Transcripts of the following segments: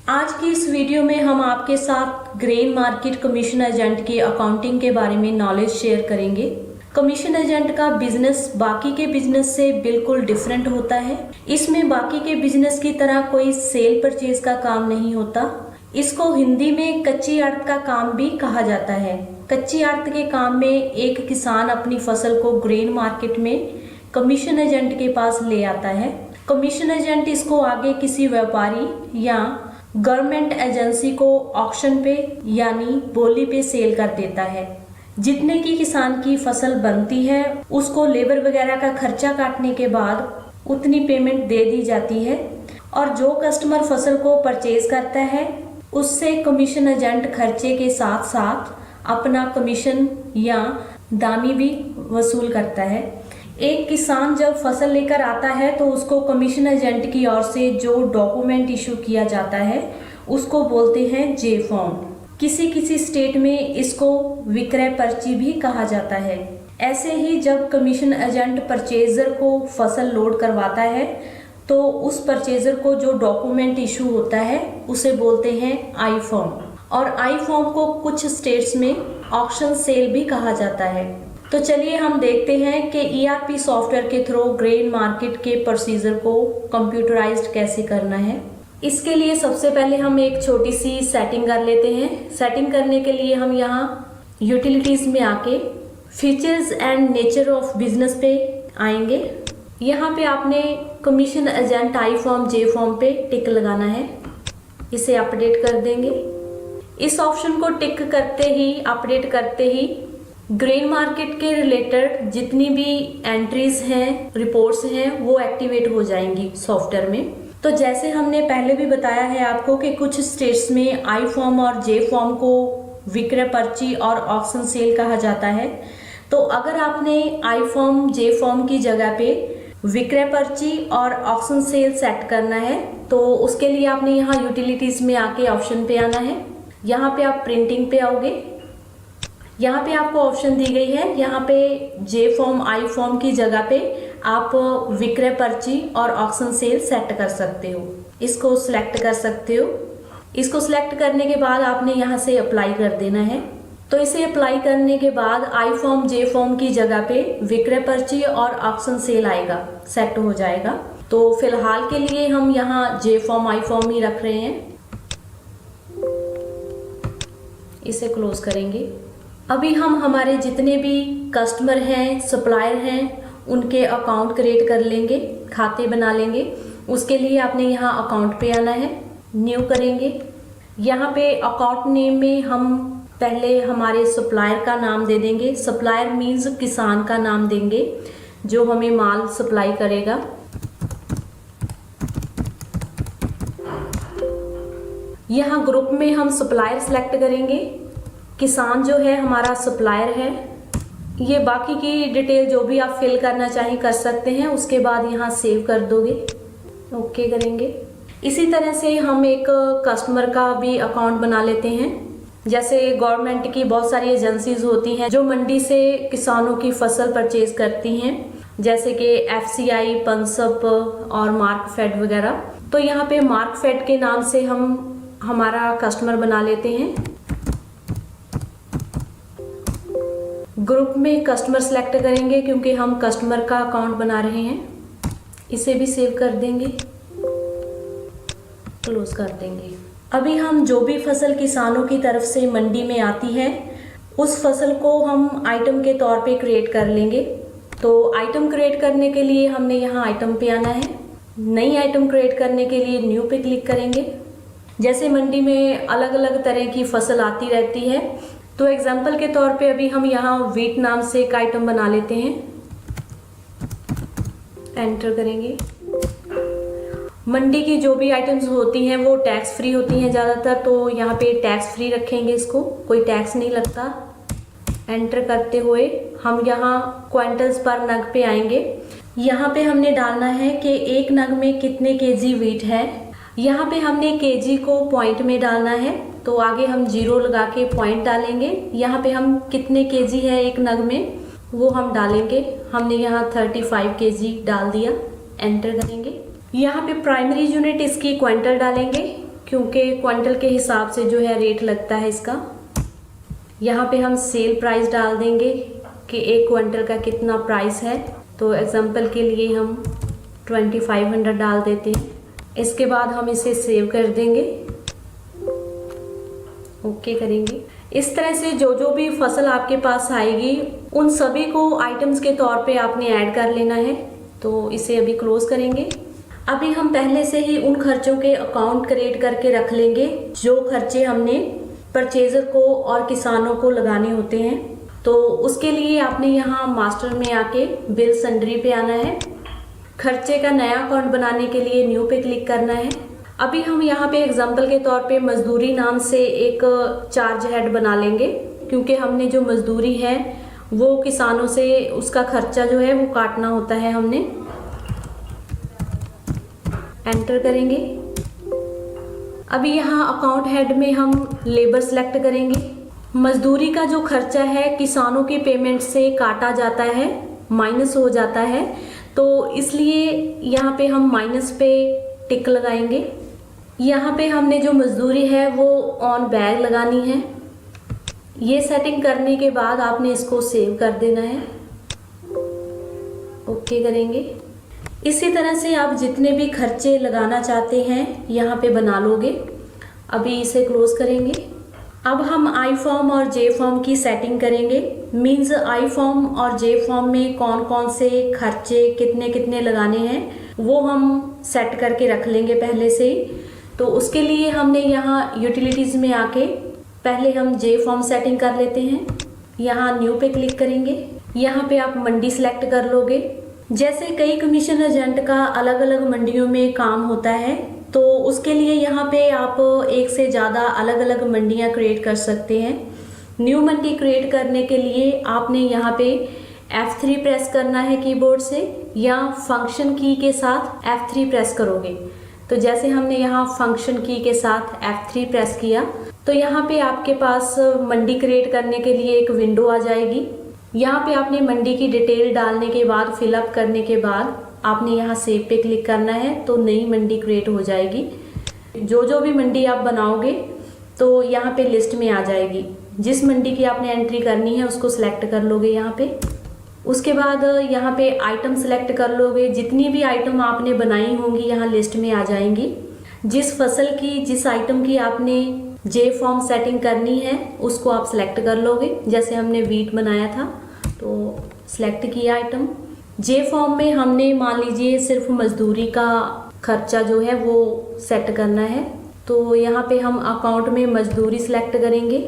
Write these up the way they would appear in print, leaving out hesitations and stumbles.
आज की इस वीडियो में हम आपके साथ ग्रेन मार्केट कमीशन एजेंट की अकाउंटिंग के बारे में नॉलेज शेयर करेंगे। कमीशन एजेंट का बिजनेस बाकी के बिजनेस से बिल्कुल डिफरेंट होता है। इसमें बाकी के बिजनेस की तरह कोई सेल परचेज का काम नहीं होता। इसको हिंदी में कच्ची आड़त का काम भी कहा जाता है। कच्ची आड़त के काम में एक किसान अपनी फसल को ग्रेन मार्केट में कमीशन एजेंट के पास ले आता है। कमीशन एजेंट इसको आगे किसी व्यापारी या गवर्नमेंट एजेंसी को ऑक्शन पे यानी बोली पे सेल कर देता है। जितने की किसान की फसल बनती है उसको लेबर वगैरह का खर्चा काटने के बाद उतनी पेमेंट दे दी जाती है और जो कस्टमर फसल को परचेज करता है उससे कमीशन एजेंट खर्चे के साथ साथ अपना कमीशन या दामी भी वसूल करता है। एक किसान जब फसल लेकर आता है तो उसको कमीशन एजेंट की ओर से जो डॉक्यूमेंट इशू किया जाता है उसको बोलते हैं जे फॉर्म। किसी किसी स्टेट में इसको विक्रय पर्ची भी कहा जाता है। ऐसे ही जब कमीशन एजेंट परचेजर को फसल लोड करवाता है तो उस परचेजर को जो डॉक्यूमेंट इशू होता है उसे बोलते हैं आई फॉर्म। और आई फॉर्म को कुछ स्टेट्स में ऑक्शन सेल भी कहा जाता है। तो चलिए हम देखते हैं कि ईआरपी सॉफ्टवेयर के थ्रू ग्रेन मार्केट के प्रोसीजर को कंप्यूटराइज्ड कैसे करना है। इसके लिए सबसे पहले हम एक छोटी सी सेटिंग कर लेते हैं। सेटिंग करने के लिए हम यहाँ यूटिलिटीज में आके features and nature of business पे आएंगे। यहाँ पे आपने कमीशन एजेंट आई फॉर्म जे फॉर्म पे टिक लगाना है। इसे अपडेट कर देंगे। इस ऑप्शन को टिक करते ही अपडेट करते ही ग्रेन मार्केट के रिलेटेड जितनी भी एंट्रीज हैं रिपोर्ट्स हैं वो एक्टिवेट हो जाएंगी सॉफ्टवेयर में। तो जैसे हमने पहले भी बताया है आपको कि कुछ स्टेट्स में आई फॉर्म और जे फॉर्म को विक्रय पर्ची और ऑक्शन सेल कहा जाता है। तो अगर आपने आई फॉर्म जे फॉर्म की जगह पे विक्रय पर्ची और ऑक्शन सेल सेट करना है तो उसके लिए आपने यहाँ यूटिलिटीज में आके ऑप्शन पे आना है। यहाँ पे आप प्रिंटिंग पे आओगे। यहाँ पे आपको ऑप्शन दी गई है। यहाँ पे जे फॉर्म आई फॉर्म की जगह पे आप विक्रय पर्ची और ऑक्शन सेल सेट कर सकते हो। इसको सिलेक्ट कर सकते हो। इसको सिलेक्ट करने के बाद आपने यहाँ से अप्लाई कर देना है। तो इसे अप्लाई करने के बाद आई फॉर्म जे फॉर्म की जगह पे विक्रय पर्ची और ऑक्शन सेल आएगा, सेट हो जाएगा। तो फिलहाल के लिए हम यहाँ जे फॉर्म आई फॉर्म ही रख रहे हैं। इसे क्लोज करेंगे। अभी हम हमारे जितने भी कस्टमर हैं सप्लायर हैं उनके अकाउंट क्रिएट कर लेंगे, खाते बना लेंगे। उसके लिए आपने यहाँ अकाउंट पे आना है, न्यू करेंगे। यहाँ पे अकाउंट नेम में हम पहले हमारे सप्लायर का नाम दे देंगे। सप्लायर मीन्स किसान का नाम देंगे जो हमें माल सप्लाई करेगा। यहाँ ग्रुप में हम सप्लायर सेलेक्ट करेंगे। किसान जो है हमारा सप्लायर है। ये बाकी की डिटेल जो भी आप फिल करना चाहें कर सकते हैं। उसके बाद यहाँ सेव कर दोगे, ओके करेंगे। इसी तरह से हम एक कस्टमर का भी अकाउंट बना लेते हैं। जैसे गवर्नमेंट की बहुत सारी एजेंसीज होती हैं जो मंडी से किसानों की फसल परचेज करती हैं, जैसे कि एफसीआई, पंसप और मार्कफेड वगैरह। तो यहाँ पे मार्कफेड के नाम से हम हमारा कस्टमर बना लेते हैं। ग्रुप में कस्टमर सेलेक्ट करेंगे क्योंकि हम कस्टमर का अकाउंट बना रहे हैं। इसे भी सेव कर देंगे, क्लोज कर देंगे। अभी हम जो भी फसल किसानों की तरफ से मंडी में आती है उस फसल को हम आइटम के तौर पे क्रिएट कर लेंगे। तो आइटम क्रिएट करने के लिए हमने यहाँ आइटम पे आना है। नई आइटम क्रिएट करने के लिए न्यू पे क्लिक करेंगे। जैसे मंडी में अलग अलग तरह की फसल आती रहती है तो एग्जाम्पल के तौर पे अभी हम यहाँ वीट नाम से एक आइटम बना लेते हैं। एंटर करेंगे। मंडी की जो भी आइटम्स होती हैं वो टैक्स फ्री होती हैं ज़्यादातर, तो यहाँ पे टैक्स फ्री रखेंगे, इसको कोई टैक्स नहीं लगता। एंटर करते हुए हम यहाँ क्विंटल्स पर नग पे आएंगे। यहाँ पे हमने डालना है कि एक नग में कितने केजी वीट है। यहाँ पे हमने केजी को पॉइंट में डालना है तो आगे हम जीरो लगा के पॉइंट डालेंगे। यहाँ पे हम कितने केजी है एक नग में वो हम डालेंगे। हमने यहाँ 35 केजी डाल दिया। एंटर करेंगे। यहाँ पे प्राइमरी यूनिट इसकी क्विंटल डालेंगे क्योंकि क्विंटल के हिसाब से जो है रेट लगता है इसका। यहाँ पे हम सेल प्राइस डाल देंगे कि एक क्विंटल का कितना प्राइस है। तो एग्जांपल के लिए हम 2500 डाल देते हैं। इसके बाद हम इसे सेव कर देंगे, ओके करेंगे। इस तरह से जो भी फसल आपके पास आएगी उन सभी को आइटम्स के तौर पे आपने ऐड कर लेना है। तो इसे अभी क्लोज करेंगे। अभी हम पहले से ही उन खर्चों के अकाउंट क्रिएट करके रख लेंगे जो खर्चे हमने परचेजर को और किसानों को लगाने होते हैं। तो उसके लिए आपने यहाँ मास्टर में आके बिल सन्ड्री पे आना है। खर्चे का नया अकाउंट बनाने के लिए न्यू पे क्लिक करना है। अभी हम यहाँ पे एग्जांपल के तौर पे मजदूरी नाम से एक चार्ज हेड बना लेंगे, क्योंकि हमने जो मजदूरी है वो किसानों से उसका खर्चा जो है वो काटना होता है। हमने एंटर करेंगे। अभी यहाँ अकाउंट हेड में हम लेबर सेलेक्ट करेंगे। मजदूरी का जो खर्चा है किसानों के पेमेंट से काटा जाता है, माइनस हो जाता है, तो इसलिए यहाँ पे हम माइनस पे टिक लगाएंगे। यहाँ पे हमने जो मजदूरी है वो ऑन बैग लगानी है। ये सेटिंग करने के बाद आपने इसको सेव कर देना है, ओके करेंगे। इसी तरह से आप जितने भी खर्चे लगाना चाहते हैं यहाँ पे बना लोगे। अभी इसे क्लोज करेंगे। अब हम आई फॉर्म और जे फॉर्म की सेटिंग करेंगे। मीन्स आई फॉर्म और जे फॉर्म में कौन कौन से खर्चे कितने कितने लगाने हैं वो हम सेट करके रख लेंगे पहले से ही। तो उसके लिए हमने यहाँ यूटिलिटीज़ में आके पहले हम जे फॉर्म सेटिंग कर लेते हैं। यहाँ न्यू पे क्लिक करेंगे। यहाँ पे आप मंडी सेलेक्ट कर लोगे। जैसे कई कमीशन एजेंट का अलग अलग मंडियों में काम होता है, तो उसके लिए यहाँ पे आप एक से ज़्यादा अलग अलग मंडियाँ क्रिएट कर सकते हैं। न्यू मंडी क्रिएट करने के लिए आपने यहाँ पे F3 प्रेस करना है कीबोर्ड से, या फंक्शन की के साथ F3 प्रेस करोगे। तो जैसे हमने यहाँ फंक्शन की के साथ F3 प्रेस किया तो यहाँ पे आपके पास मंडी क्रिएट करने के लिए एक विंडो आ जाएगी। यहाँ पे आपने मंडी की डिटेल डालने के बाद फिलअप करने के बाद आपने यहाँ सेव पे क्लिक करना है, तो नई मंडी क्रिएट हो जाएगी। जो भी मंडी आप बनाओगे तो यहाँ पे लिस्ट में आ जाएगी। जिस मंडी की आपने एंट्री करनी है उसको सिलेक्ट कर लोगे यहाँ पे। उसके बाद यहाँ पे आइटम सेलेक्ट कर लोगे। जितनी भी आइटम आपने बनाई होंगी यहाँ लिस्ट में आ जाएंगी। जिस फसल की जिस आइटम की आपने जे फॉर्म सेटिंग करनी है उसको आप सिलेक्ट कर लोगे। जैसे हमने वीट बनाया था तो सिलेक्ट किया आइटम। जे फॉर्म में हमने मान लीजिए सिर्फ मजदूरी का खर्चा जो है वो सेट करना है, तो यहाँ पे हम अकाउंट में मजदूरी सिलेक्ट करेंगे।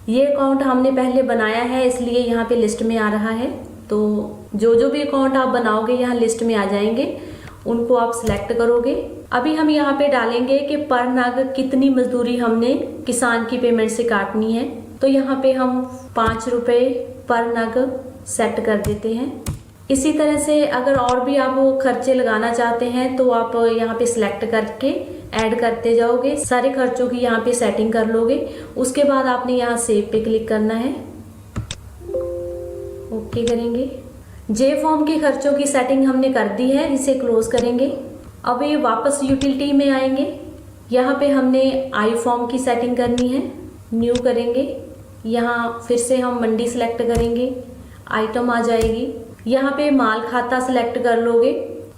ये अकाउंट हमने पहले बनाया है इसलिए यहाँ पे लिस्ट में आ रहा है। तो जो भी अकाउंट आप बनाओगे यहाँ लिस्ट में आ जाएंगे, उनको आप सिलेक्ट करोगे। अभी हम यहाँ पे डालेंगे कि पर नग कितनी मजदूरी हमने किसान की पेमेंट से काटनी है। तो यहाँ पे हम 5 रुपये पर नग सेट कर देते हैं। इसी तरह से अगर और भी आप वो खर्चे लगाना चाहते हैं तो आप यहाँ पे सिलेक्ट करके ऐड करते जाओगे। सारे खर्चों की यहाँ पे सेटिंग कर लोगे। उसके बाद आपने यहाँ सेव पे क्लिक करना है, ओके करेंगे। जे फॉर्म के खर्चों की सेटिंग हमने कर दी है, इसे क्लोज करेंगे। अब ये वापस यूटिलिटी में आएंगे। यहाँ पे हमने आई फॉर्म की सेटिंग करनी है, न्यू करेंगे। यहाँ फिर से हम मंडी सेलेक्ट करेंगे, आइटम आ जाएगी। यहाँ पे माल खाता सेलेक्ट कर लोगे।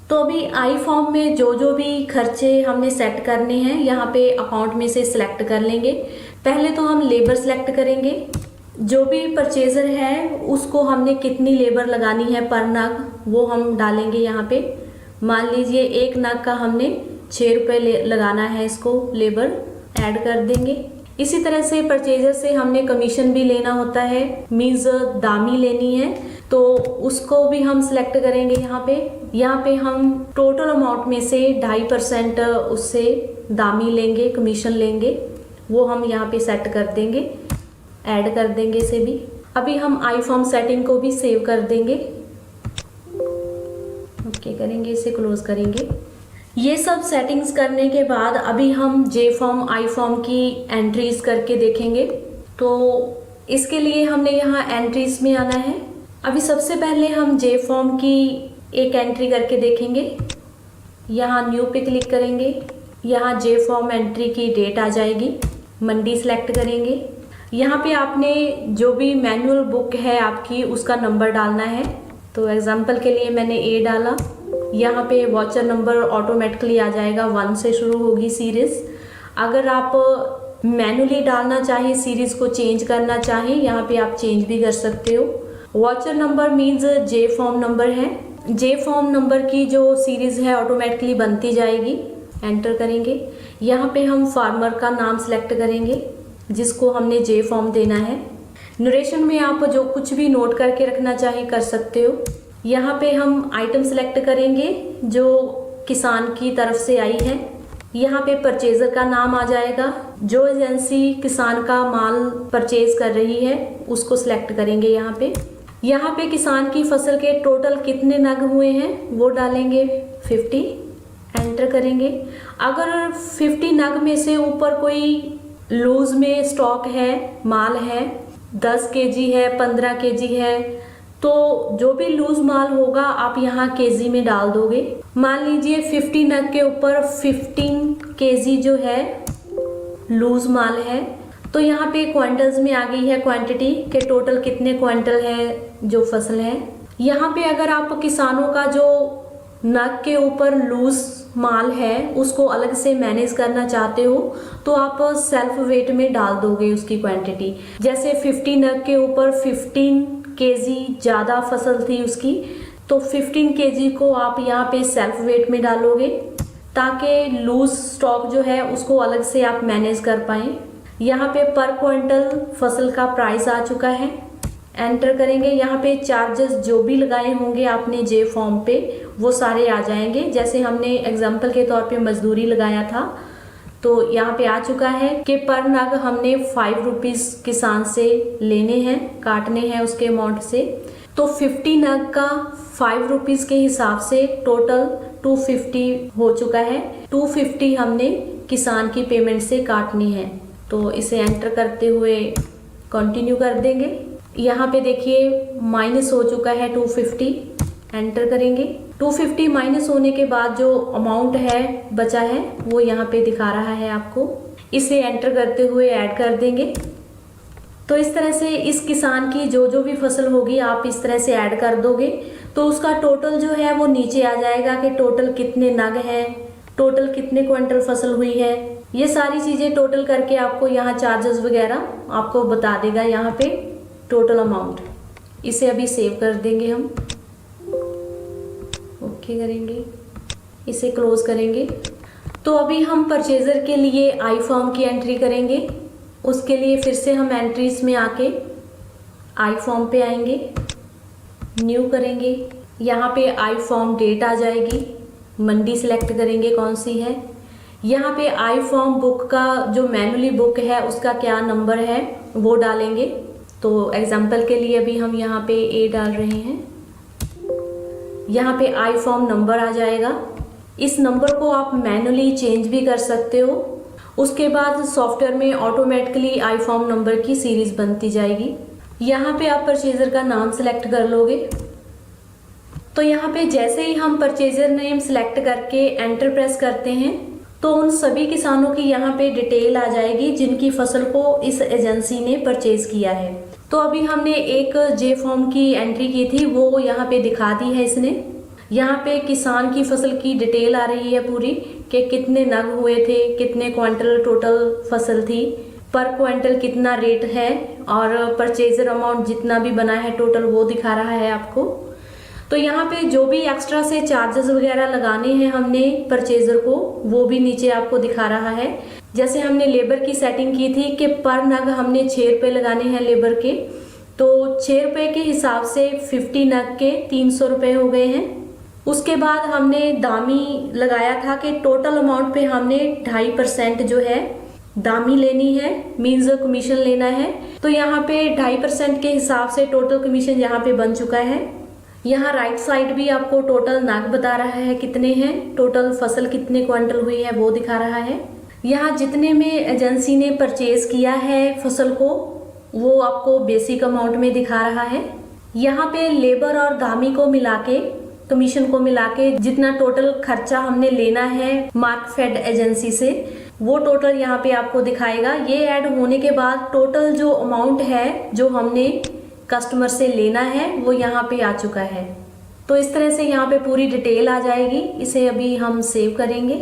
तो अभी आई फॉर्म में जो भी खर्चे हमने सेट करने हैं यहाँ पे अकाउंट में से सिलेक्ट कर लेंगे। पहले तो हम लेबर सेलेक्ट करेंगे। जो भी परचेजर है उसको हमने कितनी लेबर लगानी है पर नग वो हम डालेंगे यहाँ पे। मान लीजिए एक नग का हमने 6 रुपये लगाना है, इसको लेबर ऐड कर देंगे। इसी तरह से परचेजर से हमने कमीशन भी लेना होता है, मीन्स दामी लेनी है, तो उसको भी हम सिलेक्ट करेंगे यहाँ पे। यहाँ पे हम टोटल अमाउंट में से 2.5% उससे दामी लेंगे, कमीशन लेंगे, वो हम यहाँ पे सेट कर देंगे, ऐड कर देंगे इसे भी। अभी हम आई फॉर्म सेटिंग को भी सेव कर देंगे, ओके करेंगे, इसे क्लोज करेंगे। ये सब सेटिंग्स करने के बाद अभी हम जे फॉर्म आई फॉर्म की एंट्रीज करके देखेंगे। तो इसके लिए हमने यहाँ एंट्रीज में आना है। अभी सबसे पहले हम जे फॉर्म की एक एंट्री करके देखेंगे। यहाँ न्यू पे क्लिक करेंगे। यहाँ जे फॉर्म एंट्री की डेट आ जाएगी। मंडी सेलेक्ट करेंगे। यहाँ पे आपने जो भी मैनुअल बुक है आपकी उसका नंबर डालना है। तो एग्जांपल के लिए मैंने ए डाला। यहाँ पे वॉचर नंबर ऑटोमेटिकली आ जाएगा, 1 से शुरू होगी सीरीज़। अगर आप मैनुअली डालना चाहें, सीरीज़ को चेंज करना चाहें, यहाँ पे आप चेंज भी कर सकते हो। वॉचर नंबर मीन्स जे फॉर्म नंबर है। जे फॉर्म नंबर की जो सीरीज़ है ऑटोमेटिकली बनती जाएगी। एंटर करेंगे। यहाँ पे हम फार्मर का नाम सेलेक्ट करेंगे जिसको हमने जे फॉर्म देना है। नरेशन में आप जो कुछ भी नोट करके रखना चाहें कर सकते हो। यहाँ पे हम आइटम सेलेक्ट करेंगे जो किसान की तरफ से आई है। यहाँ पे परचेजर का नाम आ जाएगा। जो एजेंसी किसान का माल परचेज कर रही है उसको सिलेक्ट करेंगे। यहाँ पे किसान की फसल के टोटल कितने नग हुए हैं वो डालेंगे 50। एंटर करेंगे। अगर 50 नग में से ऊपर कोई लूज में स्टॉक है, माल है, 10 केजी है, 15 केजी है, तो जो भी लूज माल होगा आप यहाँ केजी में डाल दोगे। मान लीजिए 50 नग के ऊपर 15 केजी जो है लूज माल है, तो यहाँ पे क्वांटल्स में आ गई है क्वांटिटी के टोटल कितने क्वांटल है जो फसल है। यहाँ पे अगर आप किसानों का जो नग के ऊपर लूज माल है उसको अलग से मैनेज करना चाहते हो तो आप सेल्फ वेट में डाल दोगे उसकी क्वांटिटी। जैसे 50 नग के ऊपर 15 केजी ज़्यादा फसल थी उसकी, तो 15 केजी को आप यहाँ पे सेल्फ वेट में डालोगे ताकि लूज स्टॉक जो है उसको अलग से आप मैनेज कर पाएँ। यहाँ पे पर क्विंटल फसल का प्राइस आ चुका है। एंटर करेंगे। यहाँ पे चार्जेस जो भी लगाए होंगे आपने जे फॉर्म पे वो सारे आ जाएंगे। जैसे हमने एग्जांपल के तौर पे मजदूरी लगाया था तो यहाँ पे आ चुका है कि पर नग हमने 5 रुपीज़ किसान से लेने हैं, काटने हैं उसके अमाउंट से। तो 50 नग का 5 रुपीज़ के हिसाब से टोटल 250 हो चुका है। 250 हमने किसान की पेमेंट से काटनी है। तो इसे एंटर करते हुए कंटिन्यू कर देंगे। यहाँ पे देखिए माइनस हो चुका है 250। एंटर करेंगे। 250 माइनस होने के बाद जो अमाउंट है बचा है वो यहाँ पे दिखा रहा है आपको। इसे एंटर करते हुए ऐड कर देंगे। तो इस तरह से इस किसान की जो भी फसल होगी आप इस तरह से ऐड कर दोगे तो उसका टोटल जो है वो नीचे आ जाएगा कि टोटल कितने नग हैं, टोटल कितने क्विंटल फसल हुई है। ये सारी चीज़ें टोटल करके आपको यहाँ चार्जेस वगैरह आपको बता देगा यहाँ पे टोटल अमाउंट। इसे अभी सेव कर देंगे हम। ओके करेंगे। इसे क्लोज करेंगे। तो अभी हम परचेज़र के लिए आई फॉर्म की एंट्री करेंगे। उसके लिए फिर से हम एंट्रीज में आके आई फॉर्म पे आएंगे, न्यू करेंगे। यहाँ पे आई फॉर्म डेट आ जाएगी। मंडी सेलेक्ट करेंगे कौन सी है। यहाँ पे आई फॉर्म बुक का जो मैनुअली बुक है उसका क्या नंबर है वो डालेंगे। तो एग्जाम्पल के लिए अभी हम यहाँ पे ए डाल रहे हैं। यहाँ पे आई फॉर्म नंबर आ जाएगा। इस नंबर को आप मैनुअली चेंज भी कर सकते हो। उसके बाद सॉफ्टवेयर में ऑटोमेटिकली आई फॉर्म नंबर की सीरीज बनती जाएगी। यहाँ पे आप परचेजर का नाम सेलेक्ट कर लोगे। तो यहाँ पे जैसे ही हम परचेजर नेम सेलेक्ट करके एंटर प्रेस करते हैं तो उन सभी किसानों की यहाँ पे डिटेल आ जाएगी जिनकी फसल को इस एजेंसी ने परचेज किया है। तो अभी हमने एक जे फॉर्म की एंट्री की थी वो यहाँ पे दिखा दी है इसने। यहाँ पे किसान की फसल की डिटेल आ रही है पूरी कि कितने नग हुए थे, कितने क्विंटल टोटल फसल थी, पर क्विंटल कितना रेट है और परचेजर अमाउंट जितना भी बना है टोटल वो दिखा रहा है आपको। तो यहाँ पे जो भी एक्स्ट्रा से चार्जेस वगैरह लगाने हैं हमने परचेजर को वो भी नीचे आपको दिखा रहा है। जैसे हमने लेबर की सेटिंग की थी कि पर नग हमने 6 रुपये लगाने हैं लेबर के, तो 6 रुपये के हिसाब से 50 नग के 300 रुपये हो गए हैं। उसके बाद हमने दामी लगाया था कि टोटल अमाउंट पे हमने 2.5% जो है दामी लेनी है, मीन्स कमीशन लेना है। तो यहाँ पे 2.5% के हिसाब से टोटल कमीशन यहाँ पे बन चुका है। यहाँ राइट साइड भी आपको टोटल नग बता रहा है कितने हैं, टोटल फसल कितने क्विंटल हुई है वो दिखा रहा है। यहाँ जितने में एजेंसी ने परचेज किया है फसल को वो आपको बेसिक अमाउंट में दिखा रहा है। यहाँ पे लेबर और दामी को मिला के कमीशन को मिला के जितना टोटल खर्चा हमने लेना है मार्कफेड एजेंसी से, वो टोटल यहाँ पे आपको दिखाएगा। ये ऐड होने के बाद टोटल जो अमाउंट है जो हमने कस्टमर से लेना है वो यहाँ पे आ चुका है। तो इस तरह से यहाँ पे पूरी डिटेल आ जाएगी। इसे अभी हम सेव करेंगे,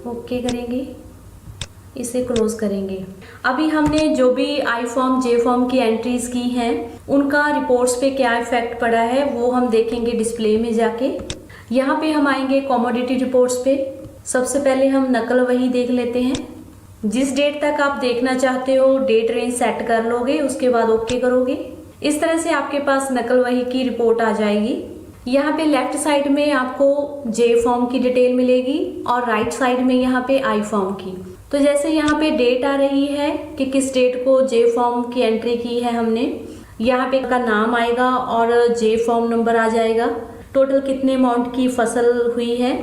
ओके करेंगे, इसे क्लोज करेंगे। अभी हमने जो भी आई फॉर्म जे फॉर्म की एंट्रीज की हैं उनका रिपोर्ट्स पे क्या इफेक्ट पड़ा है वो हम देखेंगे डिस्प्ले में जाके। यहाँ पे हम आएंगे कमोडिटी रिपोर्ट्स पे। सबसे पहले हम नकल वही देख लेते हैं। जिस डेट तक आप देखना चाहते हो डेट रेंज सेट कर लोगे, उसके बाद ओके करोगे। इस तरह से आपके पास नकल वही की रिपोर्ट आ जाएगी। यहाँ पे लेफ्ट साइड में आपको जे फॉर्म की डिटेल मिलेगी और राइट साइड में यहाँ पे आई फॉर्म की। तो जैसे यहाँ पे डेट आ रही है कि किस डेट को जे फॉर्म की एंट्री की है हमने, यहाँ पे का नाम आएगा और जे फॉर्म नंबर आ जाएगा। टोटल कितने अमाउंट की फसल हुई है,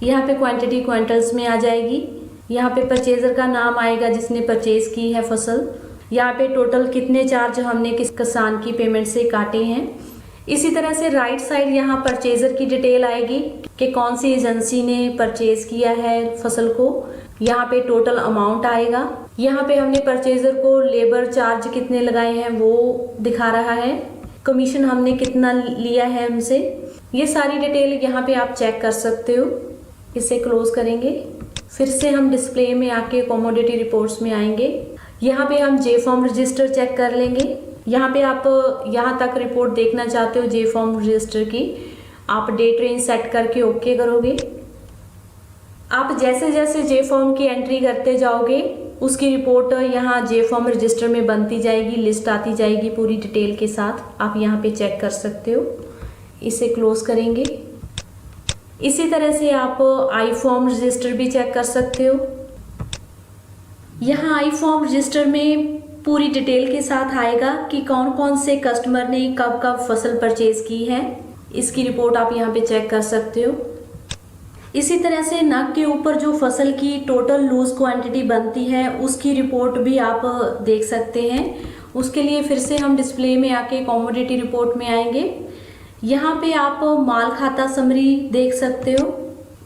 यहाँ पे क्वांटिटी क्विंटल्स में आ जाएगी। यहाँ पे परचेजर का नाम आएगा जिसने परचेज की है फसल। यहाँ पे टोटल कितने चार्ज हमने किस किसान की पेमेंट से काटे हैं। इसी तरह से राइट साइड यहाँ परचेजर की डिटेल आएगी कि कौन सी एजेंसी ने परचेज किया है फसल को। यहाँ पे टोटल अमाउंट आएगा। यहाँ पे हमने परचेजर को लेबर चार्ज कितने लगाए हैं वो दिखा रहा है। कमीशन हमने कितना लिया है हमसे, ये सारी डिटेल यहाँ पे आप चेक कर सकते हो। इसे क्लोज करेंगे। फिर से हम डिस्प्ले में आके कमोडिटी रिपोर्ट्स में आएंगे। यहाँ पे हम जे फॉर्म रजिस्टर चेक कर लेंगे। यहाँ पे आप यहाँ तक रिपोर्ट देखना चाहते हो जे फॉर्म रजिस्टर की, आप डेट रेंज सेट करके ओके करोगे। आप जैसे जैसे जे फॉर्म की एंट्री करते जाओगे उसकी रिपोर्ट यहाँ जे फॉर्म रजिस्टर में बनती जाएगी, लिस्ट आती जाएगी पूरी डिटेल के साथ। आप यहाँ पे चेक कर सकते हो। इसे क्लोज करेंगे। इसी तरह से आप आई फॉर्म रजिस्टर भी चेक कर सकते हो। यहाँ आई फॉर्म रजिस्टर में पूरी डिटेल के साथ आएगा कि कौन कौन से कस्टमर ने कब कब फसल परचेज की है। इसकी रिपोर्ट आप यहाँ पे चेक कर सकते हो। इसी तरह से नग के ऊपर जो फसल की टोटल लूज क्वांटिटी बनती है उसकी रिपोर्ट भी आप देख सकते हैं। उसके लिए फिर से हम डिस्प्ले में आके कमोडिटी रिपोर्ट में आएंगे। यहाँ पे आप माल खाता समरी देख सकते हो।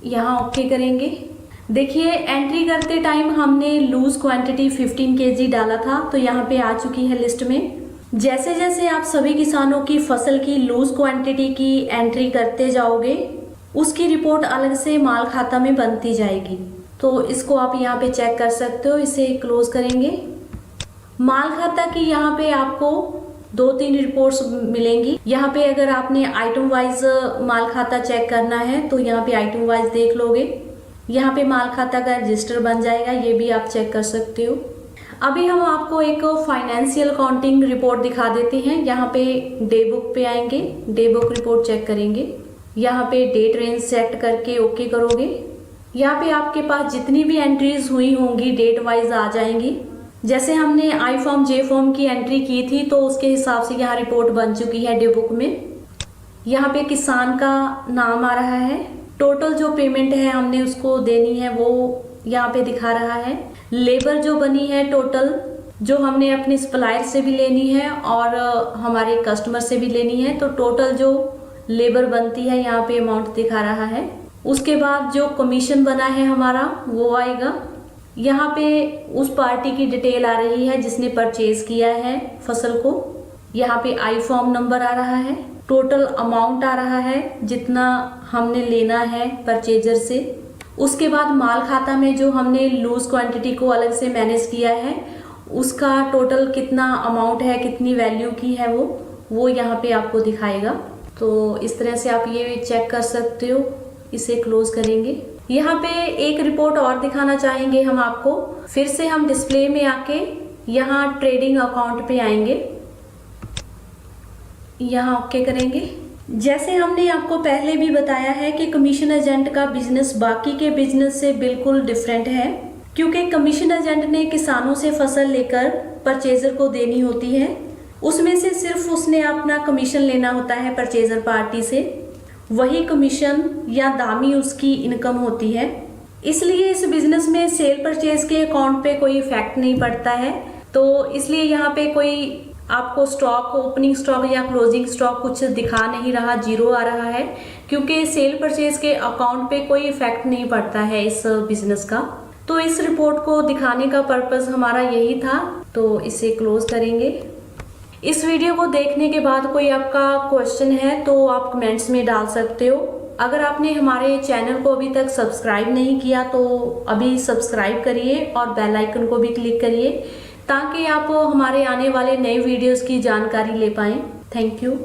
यहाँ ओके करेंगे। देखिए एंट्री करते टाइम हमने लूज क्वांटिटी 15 kg डाला था, तो यहाँ पे आ चुकी है लिस्ट में। जैसे जैसे आप सभी किसानों की फसल की लूज क्वांटिटी की एंट्री करते जाओगे उसकी रिपोर्ट अलग से माल खाता में बनती जाएगी। तो इसको आप यहाँ पे चेक कर सकते हो। इसे क्लोज करेंगे। माल खाता की यहाँ पे आपको 2-3 रिपोर्ट्स मिलेंगी। यहाँ पे अगर आपने आइटम वाइज माल खाता चेक करना है तो यहाँ पे आइटम वाइज देख लोगे। यहाँ पे माल खाता का रजिस्टर बन जाएगा, ये भी आप चेक कर सकते हो। अभी हम आपको एक फाइनेंशियल अकाउंटिंग रिपोर्ट दिखा देते हैं। यहाँ पे डे बुक पे आएंगे, डे बुक रिपोर्ट चेक करेंगे। यहाँ पे डेट रेंज सेट करके ओके करोगे। यहाँ पे आपके पास जितनी भी एंट्रीज हुई होंगी डेट वाइज आ जाएंगी। जैसे हमने आई फॉर्म जे फॉर्म की एंट्री की थी तो उसके हिसाब से यहाँ रिपोर्ट बन चुकी है डे बुक में। यहाँ पे किसान का नाम आ रहा है, टोटल जो पेमेंट है हमने उसको देनी है वो यहाँ पे दिखा रहा है। लेबर जो बनी है टोटल, जो हमने अपने सप्लायर से भी लेनी है और हमारे कस्टमर से भी लेनी है, तो टोटल जो लेबर बनती है यहाँ पे अमाउंट दिखा रहा है। उसके बाद जो कमीशन बना है हमारा वो आएगा। यहाँ पे उस पार्टी की डिटेल आ रही है जिसने परचेज किया है फसल को। यहाँ पे आई फॉर्म नंबर आ रहा है, टोटल अमाउंट आ रहा है जितना हमने लेना है परचेजर से। उसके बाद माल खाता में जो हमने लूज क्वांटिटी को अलग से मैनेज किया है उसका टोटल कितना अमाउंट है, कितनी वैल्यू की है वो यहाँ पे आपको दिखाएगा। तो इस तरह से आप ये चेक कर सकते हो। इसे क्लोज करेंगे। यहाँ पे एक रिपोर्ट और दिखाना चाहेंगे हम आपको। फिर से हम डिस्प्ले में आके यहाँ ट्रेडिंग अकाउंट पे आएंगे, यहाँ ओके करेंगे। जैसे हमने आपको पहले भी बताया है कि कमीशन एजेंट का बिजनेस बाकी के बिजनेस से बिल्कुल डिफरेंट है, क्योंकि कमीशन एजेंट ने किसानों से फसल लेकर परचेजर को देनी होती है। उसमें से सिर्फ उसने अपना कमीशन लेना होता है परचेजर पार्टी से, वही कमीशन या दामी उसकी इनकम होती है। इसलिए इस बिजनेस में सेल परचेज के अकाउंट पे कोई इफेक्ट नहीं पड़ता है। तो इसलिए यहाँ पे कोई आपको स्टॉक, ओपनिंग स्टॉक या क्लोजिंग स्टॉक कुछ दिखा नहीं रहा, जीरो आ रहा है, क्योंकि सेल परचेज के अकाउंट पे कोई इफेक्ट नहीं पड़ता है इस बिजनेस का। तो इस रिपोर्ट को दिखाने का पर्पस हमारा यही था, तो इसे क्लोज करेंगे। इस वीडियो को देखने के बाद कोई आपका क्वेश्चन है तो आप कमेंट्स में डाल सकते हो। अगर आपने हमारे चैनल को अभी तक सब्सक्राइब नहीं किया तो अभी सब्सक्राइब करिए और बेल आइकन को भी क्लिक करिए, ताकि आप हमारे आने वाले नए वीडियोस की जानकारी ले पाएं। Thank you.